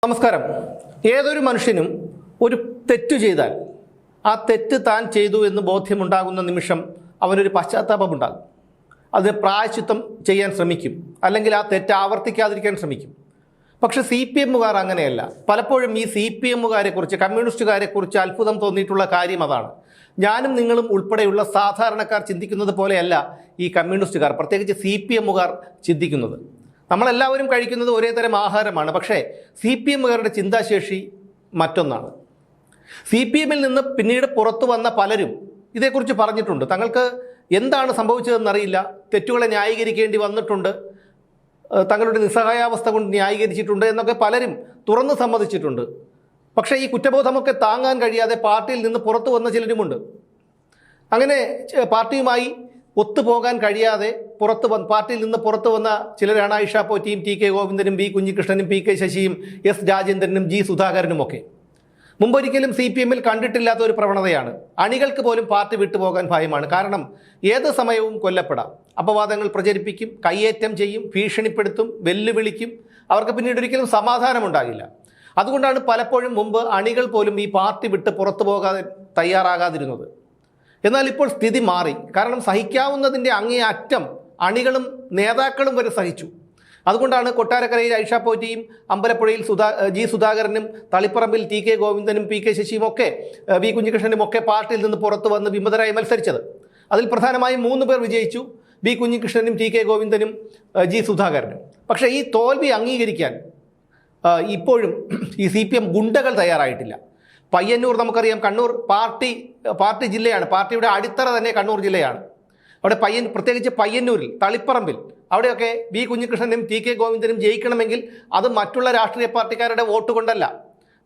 നമസ്കാരം. ഏതൊരു മനുഷ്യനും ഒരു തെറ്റു ചെയ്താൽ ആ തെറ്റ് താൻ ചെയ്തു എന്ന് ബോധ്യമുണ്ടാകുന്ന നിമിഷം അവനൊരു പശ്ചാത്താപമുണ്ടാകും. അത് പ്രായശ്ചിത്തം ചെയ്യാൻ ശ്രമിക്കും, അല്ലെങ്കിൽ ആ തെറ്റ് ആവർത്തിക്കാതിരിക്കാൻ ശ്രമിക്കും. പക്ഷെ CPM-കാർ അങ്ങനെയല്ല. പലപ്പോഴും ഈ CPM-കാരെക്കുറിച്ച്, കമ്മ്യൂണിസ്റ്റുകാരെക്കുറിച്ച് അത്ഭുതം തോന്നിയിട്ടുള്ള കാര്യം അതാണ്. ഞാനും നിങ്ങളും ഉൾപ്പെടെയുള്ള സാധാരണക്കാർ ചിന്തിക്കുന്നത് പോലെയല്ല ഈ കമ്മ്യൂണിസ്റ്റുകാർ, പ്രത്യേകിച്ച് CPM-കാർ ചിന്തിക്കുന്നത്. നമ്മളെല്ലാവരും കഴിക്കുന്നത് ഒരേ തരം ആഹാരമാണ്. പക്ഷേ CPM-കാരുടെ ചിന്താശേഷി മറ്റൊന്നാണ്. CPM-ൽ നിന്ന് പിന്നീട് പുറത്തു വന്ന പലരും ഇതേക്കുറിച്ച് പറഞ്ഞിട്ടുണ്ട്. തങ്ങൾക്ക് എന്താണ് സംഭവിച്ചതെന്നറിയില്ല, തെറ്റുകളെ ന്യായീകരിക്കേണ്ടി വന്നിട്ടുണ്ട്, തങ്ങളുടെ നിസ്സഹായാവസ്ഥ കൊണ്ട് ന്യായീകരിച്ചിട്ടുണ്ട് എന്നൊക്കെ പലരും തുറന്ന് സമ്മതിച്ചിട്ടുണ്ട്. പക്ഷേ ഈ കുറ്റബോധമൊക്കെ താങ്ങാൻ കഴിയാതെ പാർട്ടിയിൽ നിന്ന് പുറത്തു വന്ന ചിലരുമുണ്ട്. അങ്ങനെ പാർട്ടിയുമായി ഒത്തുപോകാൻ കഴിയാതെ പാർട്ടിയിൽ നിന്ന് പുറത്തു വന്ന ചിലരാണ് Ayisha പോറ്റിയും TK ഗോവിന്ദനും B കുഞ്ഞികൃഷ്ണനും PK ശശിയും S രാജേന്ദ്രനും G സുധാകരനുമൊക്കെ. മുമ്പൊരിക്കലും CPM-ൽ കണ്ടിട്ടില്ലാത്ത ഒരു പ്രവണതയാണ്. അണികൾക്ക് പോലും പാർട്ടി വിട്ടുപോകാൻ ഭയമാണ്. കാരണം ഏത് സമയവും കൊല്ലപ്പെടാം. അപവാദങ്ങൾ പ്രചരിപ്പിക്കും, കയ്യേറ്റം ചെയ്യും, ഭീഷണിപ്പെടുത്തും, വെല്ലുവിളിക്കും. അവർക്ക് പിന്നീട് ഒരിക്കലും സമാധാനമുണ്ടാകില്ല. അതുകൊണ്ടാണ് പലപ്പോഴും മുമ്പ് അണികൾ പോലും ഈ പാർട്ടി വിട്ട് പുറത്തു പോകാൻ തയ്യാറാകാതിരുന്നത്. എന്നാൽ ഇപ്പോൾ സ്ഥിതി മാറി. കാരണം സഹിക്കാവുന്നതിൻ്റെ അങ്ങേ അറ്റം അണികളും നേതാക്കളും വരെ സഹിച്ചു. അതുകൊണ്ടാണ് കൊട്ടാരക്കരയിൽ ആയിഷ പോറ്റിയും അമ്പലപ്പുഴയിൽ G സുധാകരനും തളിപ്പറമ്പിൽ TK ഗോവിന്ദനും PK ശശിയും ഒക്കെ V കുഞ്ഞികൃഷ്ണനും ഒക്കെ പാർട്ടിയിൽ നിന്ന് പുറത്തു വന്ന് വിമതരായി മത്സരിച്ചത്. അതിൽ പ്രധാനമായും 3 പേർ വിജയിച്ചു: B കുഞ്ഞികൃഷ്ണനും TK ഗോവിന്ദനും G സുധാകരനും. പക്ഷേ ഈ തോൽവി അംഗീകരിക്കാൻ ഇപ്പോഴും ഈ CPM ഗുണ്ടകൾ തയ്യാറായിട്ടില്ല. പയ്യന്നൂർ നമുക്കറിയാം, കണ്ണൂർ പാർട്ടി ജില്ലയാണ്. പാർട്ടിയുടെ അടിത്തറ തന്നെ കണ്ണൂർ ജില്ലയാണ്. അവിടെ പ്രത്യേകിച്ച് പയ്യന്നൂരിൽ, തളിപ്പറമ്പിൽ അവിടെയൊക്കെ B കുഞ്ഞികൃഷ്ണനും TK ഗോവിന്ദനും ജയിക്കണമെങ്കിൽ അത് മറ്റുള്ള രാഷ്ട്രീയ പാർട്ടിക്കാരുടെ വോട്ട് കൊണ്ടല്ല,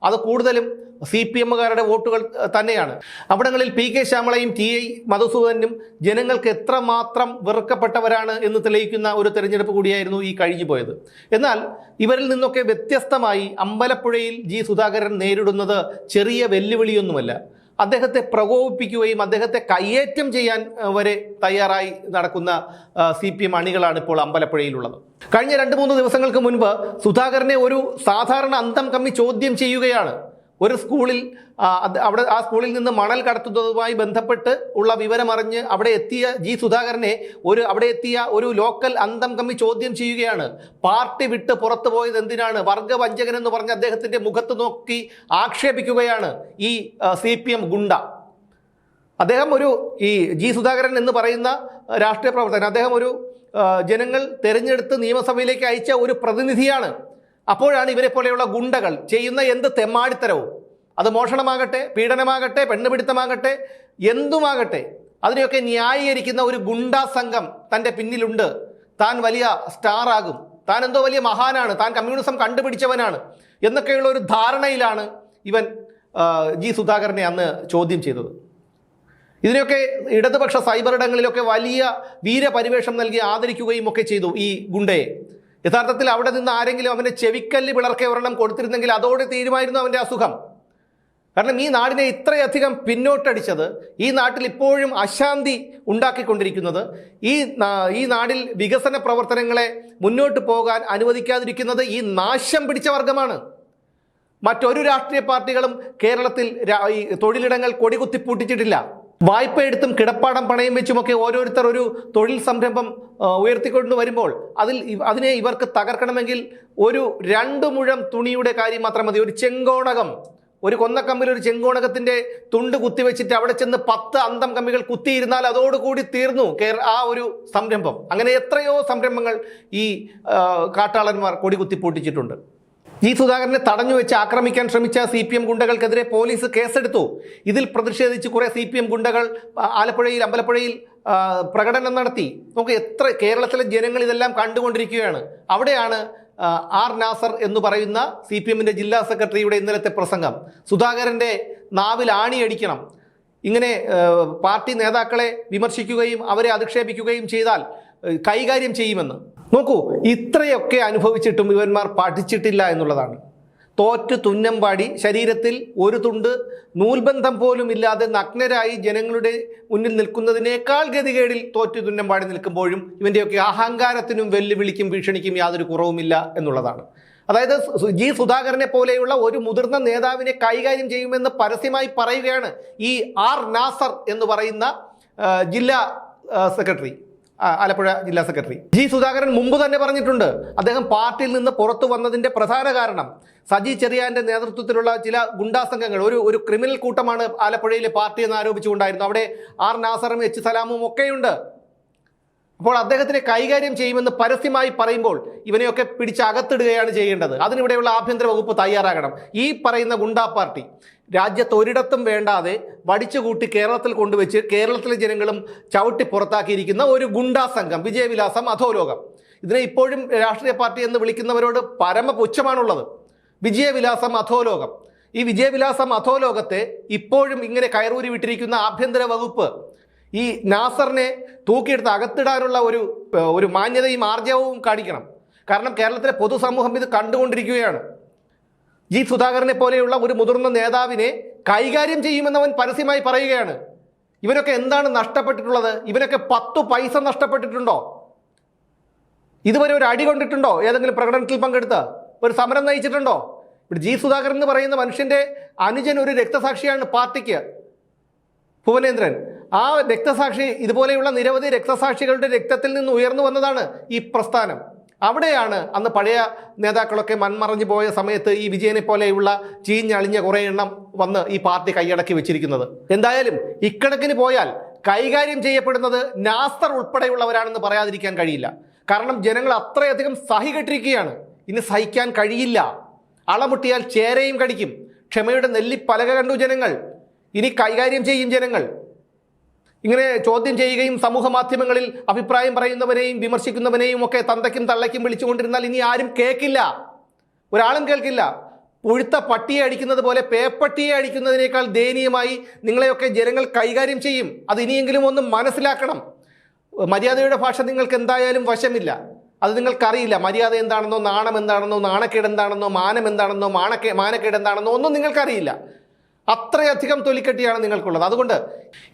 അത് കൂടുതലും CPM-കാരുടെ വോട്ടുകൾ തന്നെയാണ്. അവിടങ്ങളിൽ PK ശ്യാമളയും TI മധുസൂദനും ജനങ്ങൾക്ക് എത്രമാത്രം വെറുക്കപ്പെട്ടവരാണ് എന്ന് തെളിയിക്കുന്ന ഒരു തെരഞ്ഞെടുപ്പ് കൂടിയായിരുന്നു ഈ കഴിഞ്ഞു പോയത്. എന്നാൽ ഇവരിൽ നിന്നൊക്കെ വ്യത്യസ്തമായി അമ്പലപ്പുഴയിൽ G സുധാകരൻ നേരിടുന്നത് ചെറിയ വെല്ലുവിളിയൊന്നുമല്ല. അദ്ദേഹത്തെ പ്രകോപിപ്പിക്കുകയും അദ്ദേഹത്തെ കയ്യേറ്റം ചെയ്യാൻ വരെ തയ്യാറായി നടക്കുന്ന CPM അണികളാണ് ഇപ്പോൾ അമ്പലപ്പുഴയിലുള്ളത്. കഴിഞ്ഞ 2-3 ദിവസങ്ങൾക്ക് മുൻപ് സുധാകരനെ ഒരു സാധാരണ അന്തം കമ്മി ചോദ്യം ചെയ്യുകയാണ്. ഒരു സ്കൂളിൽ ആ സ്കൂളിൽ നിന്ന് മണൽ കടത്തുന്നതുമായി ബന്ധപ്പെട്ട് ഉള്ള വിവരമറിഞ്ഞ് അവിടെ എത്തിയ G സുധാകരനെ അവിടെ എത്തിയ ഒരു ലോക്കൽ അന്തം കമ്മി ചോദ്യം ചെയ്യുകയാണ്. പാർട്ടി വിട്ട് പുറത്തു പോയത് എന്തിനാണ്, വർഗവഞ്ചകൻ എന്ന് പറഞ്ഞ് അദ്ദേഹത്തിൻ്റെ മുഖത്ത് നോക്കി ആക്ഷേപിക്കുകയാണ് ഈ CPM ഗുണ്ട. അദ്ദേഹം ഈ G സുധാകരൻ എന്ന് പറയുന്ന രാഷ്ട്രീയ പ്രവർത്തകൻ, അദ്ദേഹം ഒരു ജനങ്ങൾ തെരഞ്ഞെടുത്ത് നിയമസഭയിലേക്ക് അയച്ച ഒരു പ്രതിനിധിയാണ്. അപ്പോഴാണ് ഇവരെ പോലെയുള്ള ഗുണ്ടകൾ ചെയ്യുന്ന എന്ത് തെമ്മാടിത്തരവും, അത് മോഷണമാകട്ടെ, പീഡനമാകട്ടെ, പെണ്ണുപിടുത്തമാകട്ടെ, എന്തുമാകട്ടെ, അതിനെയൊക്കെ ന്യായീകരിക്കുന്ന ഒരു ഗുണ്ടാ സംഘം തൻ്റെ പിന്നിലുണ്ട്. താൻ വലിയ സ്റ്റാർ ആകും, താൻ എന്തോ വലിയ മഹാനാണ്, താൻ കമ്മ്യൂണിസം കണ്ടുപിടിച്ചവനാണ് എന്നൊക്കെയുള്ള ഒരു ധാരണയിലാണ് ഇവൻ G സുധാകരനെ അന്ന് ചോദ്യം ചെയ്തത്. ഇതിനെയൊക്കെ ഇടതുപക്ഷ സൈബർ ഇടങ്ങളിലൊക്കെ വലിയ വീരപരിവേഷം നൽകി ആദരിക്കുകയും ഒക്കെ ചെയ്തു ഈ ഗുണ്ടയെ. യഥാർത്ഥത്തിൽ അവിടെ നിന്ന് ആരെങ്കിലും അവൻ്റെ ചെവിക്കല്ല് പിളർക്കെ ഒരെണ്ണം കൊടുത്തിരുന്നെങ്കിൽ അതോടെ തീരുമായിരുന്നു അവൻ്റെ അസുഖം. കാരണം ഈ നാടിനെ ഇത്രയധികം പിന്നോട്ടടിച്ചത്, ഈ നാട്ടിൽ ഇപ്പോഴും അശാന്തി ഉണ്ടാക്കിക്കൊണ്ടിരിക്കുന്നത്, ഈ നാടിൽ വികസന പ്രവർത്തനങ്ങളെ മുന്നോട്ട് പോകാൻ അനുവദിക്കാതിരിക്കുന്നത് ഈ നാശം പിടിച്ച വർഗമാണ്. മറ്റൊരു രാഷ്ട്രീയ പാർട്ടികളും കേരളത്തിൽ ഈ തൊഴിലിടങ്ങൾ കൊടികുത്തിപ്പൂട്ടിച്ചിട്ടില്ല. വായ്പ എടുത്തും കിടപ്പാടം പണയം വെച്ചുമൊക്കെ ഓരോരുത്തർ ഒരു തൊഴിൽ സംരംഭം ഉയർത്തിക്കൊണ്ടു വരുമ്പോൾ അതിനെ ഇവർക്ക് തകർക്കണമെങ്കിൽ ഒരു 2 മുഴം തുണിയുടെ കാര്യം മാത്രം മതി. ഒരു ചെങ്കോണകം, ഒരു കൊന്നക്കമ്പിൽ ഒരു ചെങ്കോണകത്തിൻ്റെ തുണ്ട് കുത്തിവെച്ചിട്ട് അവിടെ ചെന്ന് 10 അന്തം കമ്പികൾ കുത്തിയിരുന്നാൽ അതോടുകൂടി തീർന്നു ആ ഒരു സംരംഭം. അങ്ങനെ എത്രയോ സംരംഭങ്ങൾ ഈ കാട്ടാളന്മാർ കൊടികുത്തിപ്പൂട്ടിച്ചിട്ടുണ്ട്. G സുധാകരനെ തടഞ്ഞു വെച്ച് ആക്രമിക്കാൻ ശ്രമിച്ച CPM ഗുണ്ടകൾക്കെതിരെ പോലീസ് കേസെടുത്തു. ഇതിൽ പ്രതിഷേധിച്ച് കുറേ CPM ഗുണ്ടകൾ ആലപ്പുഴയിൽ, അമ്പലപ്പുഴയിൽ പ്രകടനം നടത്തി. നമുക്ക് കേരളത്തിലെ ജനങ്ങൾ ഇതെല്ലാം കണ്ടുകൊണ്ടിരിക്കുകയാണ്. അവിടെയാണ് R നാസർ എന്ന് പറയുന്ന CPM-ൻ്റെ ജില്ലാ സെക്രട്ടറിയുടെ ഇന്നലത്തെ പ്രസംഗം. സുധാകരൻ്റെ നാവിൽ ആണിയടിക്കണം, ഇങ്ങനെ പാർട്ടി നേതാക്കളെ വിമർശിക്കുകയും അവരെ അധിക്ഷേപിക്കുകയും ചെയ്താൽ കൈകാര്യം ചെയ്യുമെന്ന്. നോക്കൂ, ഇത്രയൊക്കെ അനുഭവിച്ചിട്ടും ഇവന്മാർ പഠിച്ചിട്ടില്ല എന്നുള്ളതാണ്. തോറ്റ് തുന്നമ്പാടി ശരീരത്തിൽ ഒരു തുണ്ട് നൂൽബന്ധം പോലും ഇല്ലാതെ നഗ്നരായി ജനങ്ങളുടെ മുന്നിൽ നിൽക്കുന്നതിനേക്കാൾ ഗതികേടിൽ തോറ്റു തുന്നമ്പാടി നിൽക്കുമ്പോഴും ഇവൻ്റെയൊക്കെ അഹങ്കാരത്തിനും വെല്ലുവിളിക്കും ഭീഷണിക്കും യാതൊരു കുറവുമില്ല എന്നുള്ളതാണ്. അതായത് ജി സുധാകരനെ പോലെയുള്ള ഒരു മുതിർന്ന നേതാവിനെ കൈകാര്യം ചെയ്യുമെന്ന് പരസ്യമായി പറയുകയാണ് ഈ ആർ നാസർ എന്ന് പറയുന്ന ജില്ലാ സെക്രട്ടറി, ആലപ്പുഴ ജില്ലാ സെക്രട്ടറി. ജി സുധാകരൻ മുമ്പ് തന്നെ പറഞ്ഞിട്ടുണ്ട്, അദ്ദേഹം പാർട്ടിയിൽ നിന്ന് പുറത്തു വന്നതിൻ്റെ പ്രധാന കാരണം സജി ചെറിയാന്റെ നേതൃത്വത്തിലുള്ള ചില ഗുണ്ടാ സംഘങ്ങൾ, ഒരു ക്രിമിനൽ കൂട്ടമാണ് ആലപ്പുഴയിലെ പാർട്ടി എന്ന് ആരോപിച്ചുകൊണ്ടായിരുന്നു. അവിടെ ആർ നാസറും എച്ച് സലാമും ഒക്കെയുണ്ട്. അപ്പോൾ അദ്ദേഹത്തിനെ കൈകാര്യം ചെയ്യുമെന്ന് പരസ്യമായി പറയുമ്പോൾ ഇവനെയൊക്കെ പിടിച്ചകത്തിടുകയാണ് ചെയ്യേണ്ടത്. അതിനിവിടെയുള്ള ആഭ്യന്തര വകുപ്പ് തയ്യാറാകണം. ഈ പറയുന്ന ഗുണ്ടാ പാർട്ടി രാജ്യത്ത് ഒരിടത്തും വേണ്ടാതെ വടിച്ചുകൂട്ടി കേരളത്തിൽ കൊണ്ടുവച്ച് കേരളത്തിലെ ജനങ്ങളും ചവിട്ടി പുറത്താക്കിയിരിക്കുന്ന ഒരു ഗുണ്ടാ സംഘം, വിജയവിലാസം അധോലോകം. ഇതിനെ ഇപ്പോഴും രാഷ്ട്രീയ പാർട്ടി എന്ന് വിളിക്കുന്നവരോട് പരമപുച്ഛമാണുള്ളത്. വിജയവിലാസം അധോലോകം. ഈ വിജയവിലാസം അധോലോകത്തെ ഇപ്പോഴും ഇങ്ങനെ കയറൂരി വിട്ടിരിക്കുന്ന ആഭ്യന്തര വകുപ്പ് ഈ നാസറിനെ തൂക്കിയെടുത്ത് അകത്തിടാനുള്ള ഒരു മാന്യതയും ആർജവവും കാണിക്കണം. കാരണം കേരളത്തിലെ പൊതുസമൂഹം ഇത് കണ്ടുകൊണ്ടിരിക്കുകയാണ്. ജി സുധാകരനെ പോലെയുള്ള ഒരു മുതിർന്ന നേതാവിനെ കൈകാര്യം ചെയ്യുമെന്നവൻ പരസ്യമായി പറയുകയാണ്. ഇവനൊക്കെ എന്താണ് നഷ്ടപ്പെട്ടിട്ടുള്ളത്? ഇവനൊക്കെ 10 പൈസ നഷ്ടപ്പെട്ടിട്ടുണ്ടോ? ഇതുവരെ ഒരു അടി കൊണ്ടിട്ടുണ്ടോ? ഏതെങ്കിലും പ്രകടനത്തിൽ പങ്കെടുത്ത് ഒരു സമരം നയിച്ചിട്ടുണ്ടോ? ഇവിടെ ജി സുധാകരൻ എന്ന് പറയുന്ന മനുഷ്യൻ്റെ അനുജൻ ഒരു രക്തസാക്ഷിയാണ് പാർട്ടിക്ക്, ഭുവനേന്ദ്രൻ. ആ രക്തസാക്ഷി, ഇതുപോലെയുള്ള നിരവധി രക്തസാക്ഷികളുടെ രക്തത്തിൽ നിന്ന് ഉയർന്നു വന്നതാണ് ഈ പ്രസ്ഥാനം. അവിടെയാണ് അന്ന് പഴയ നേതാക്കളൊക്കെ മൺമറഞ്ഞു പോയ സമയത്ത് ഈ വിജയനെ പോലെയുള്ള ചീഞ്ഞളിഞ്ഞ കുറേ എണ്ണം വന്ന് ഈ പാർട്ടി കൈയടക്കി വെച്ചിരിക്കുന്നത്. എന്തായാലും ഇക്കണക്കിന് പോയാൽ കൈകാര്യം ചെയ്യപ്പെടുന്നത് നാസർ ഉൾപ്പെടെയുള്ളവരാണെന്ന് പറയാതിരിക്കാൻ കഴിയില്ല. കാരണം ജനങ്ങൾ അത്രയധികം സഹികെട്ടിരിക്കുകയാണ്. ഇനി സഹിക്കാൻ കഴിയില്ല. അളമുട്ടിയാൽ ചേരയും കടിക്കും. ക്ഷമയുടെ നെല്ലിപ്പലക കണ്ടു ജനങ്ങൾ. ഇനി കൈകാര്യം ചെയ്യും ജനങ്ങൾ. ഇങ്ങനെ ചോദ്യം ചെയ്യുകയും സമൂഹ മാധ്യമങ്ങളിൽ അഭിപ്രായം പറയുന്നവനെയും വിമർശിക്കുന്നവനെയും ഒക്കെ തന്തയ്ക്കും തള്ളയ്ക്കും വിളിച്ചുകൊണ്ടിരുന്നാൽ ഇനി ആരും കേൾക്കില്ല, ഒരാളും കേൾക്കില്ല. പുഴുത്ത പട്ടിയെ അടിക്കുന്നത് പോലെ പേപ്പട്ടിയെ അടിക്കുന്നതിനേക്കാൾ ദയനീയമായി നിങ്ങളെയൊക്കെ ജനങ്ങൾ കൈകാര്യം ചെയ്യും. അത് ഇനിയെങ്കിലും ഒന്ന് മനസ്സിലാക്കണം. മര്യാദയുടെ ഭാഷ നിങ്ങൾക്ക് എന്തായാലും വശമില്ല. അത് നിങ്ങൾക്കറിയില്ല. മര്യാദ എന്താണെന്നോ, നാണം എന്താണെന്നോ, നാണക്കേട് എന്താണെന്നോ, മാനം എന്താണെന്നോ, മാനക്കേട് എന്താണെന്നോ ഒന്നും നിങ്ങൾക്കറിയില്ല. അത്രയധികം തൊലിക്കെട്ടിയാണ് നിങ്ങൾക്കുള്ളത്. അതുകൊണ്ട്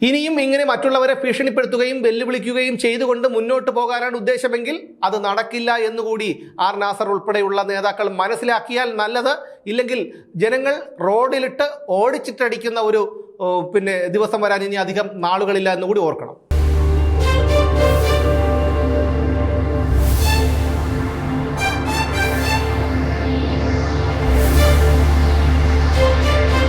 ഇനിയും ഇങ്ങനെ മറ്റുള്ളവരെ ഭീഷണിപ്പെടുത്തുകയും വെല്ലുവിളിക്കുകയും ചെയ്തുകൊണ്ട് മുന്നോട്ട് പോകാനാണ് ഉദ്ദേശമെങ്കിൽ അത് നടക്കില്ല എന്നുകൂടി ആർ നാസർ ഉൾപ്പെടെയുള്ള നേതാക്കൾ മനസ്സിലാക്കിയാൽ നല്ലത്. ഇല്ലെങ്കിൽ ജനങ്ങൾ റോഡിലിട്ട് ഓടിച്ചിട്ടടിക്കുന്ന ഒരു ദിവസം വരാൻ ഇനി അധികം നാളുകളില്ല എന്നുകൂടി ഓർക്കണം.